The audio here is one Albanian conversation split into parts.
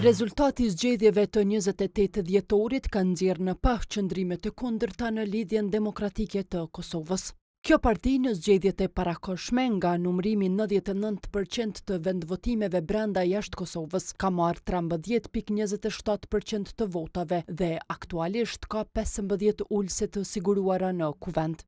Rezultati i zgjedhjeve të 28 dhjetorit ka nxjerrë në pa qëndrime të kundërta në lidhjen demokratike të Kosovës. Kjo parti në zgjedhjet e parakohshme nga numrimi 99% të vendvotimeve brenda jashtë Kosovës ka marrë 13.27% të votave dhe aktualisht ka 15 ulëse të siguruara në kuvend.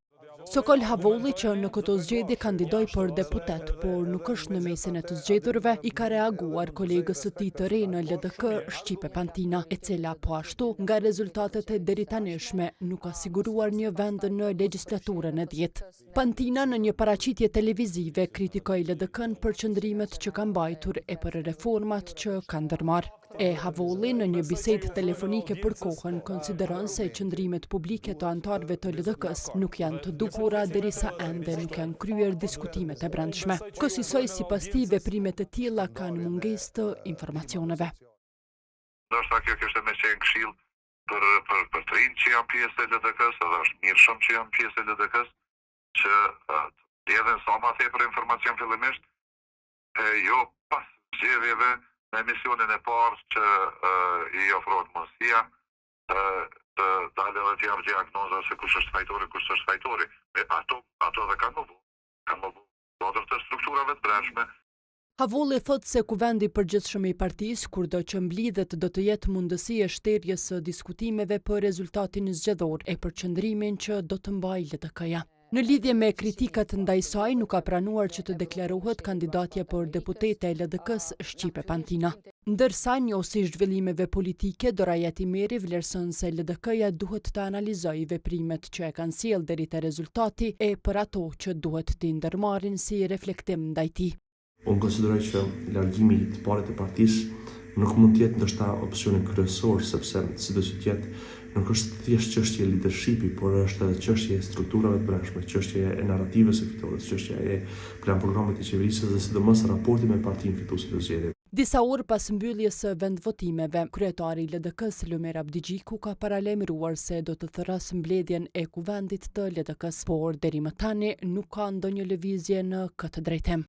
Sokol Havolli, që në këto zgjedhje kandidoi për deputet, por nuk është në mesin e të zgjedhurve, i ka reaguar kolegës së tij të re në LDK, Shqipe Pantina, e cila po ashtu nga rezultatet e deritanishme nuk ka siguruar një vend në legjislaturën e 10. Pantina në një paraqitje televizive kritikoi LDK-n për qëndrimet që ka mbajtur e për reformat që ka ndërmarrë. Havolli në një bisedë telefonike për kohën konsideron se qëndrimet publike të anëtarëve të LDK-s nuk janë të dukura derisa ende nuk janë kryer diskutimet e brendshme. Kësaj sipas tij veprimet e tilla kanë mungesë të informacioneve. Ndoshta kjo kishte më qenë këshill për të rinj që janë pjesë e LDK-s, edhe është mirë shumë që janë pjesë e LDK-s, që të jedhen sa më tepër informacion fillimisht, jo pas zgjedhjeve në emisionin e parë që i ofrohet mundësia të dalë dhe të japë diagnoza se kush është fajtori, kush është fajtori. Ato dhe kanë më bodër të strukturave të brendshme. Havolli thotë se kuvendi i përgjithshëm i partisë, kurdo që mblidhet, do të jetë mundësi e shterjes së diskutimeve për rezultatin zgjedhor e për qëndrimin që do të mbajë LDK-ja. Në lidhje me kritikat ndaj saj, nuk ka pranuar që të deklarohet kandidatja për deputete e LDK-s Shqipe Pantina. Ndërsa njohësi zhvillimeve politike, Doraja Timeri vlerëson se LDK-ja duhet të analizojë veprimet që e kanë sjellë deri te rezultati e për ato që duhet t'i ndërmarrin si reflektim ndaj tij. Unë konsideroj që largimi i paret të partisë nuk mund të jetë ndoshta opsioni kryesor, sepse sidoqë të jetë nuk është thjesht çështje leadershipi, por është edhe çështje e strukturave të brendshme, çështje e narrativës së fitores, çështje e plan programit të qeverisë dhe sidomos raporti me partinë fituese të zgjedhjeve. Disa orë pas mbylljes së vendvotimeve, kryetari i LDK-s Lumer Abdigjiku ka paralajmëruar se do të thërrasë mbledhjen e kuvendit të LDK-s, por deri më tani nuk ka ndonjë lëvizje në këtë drejtim.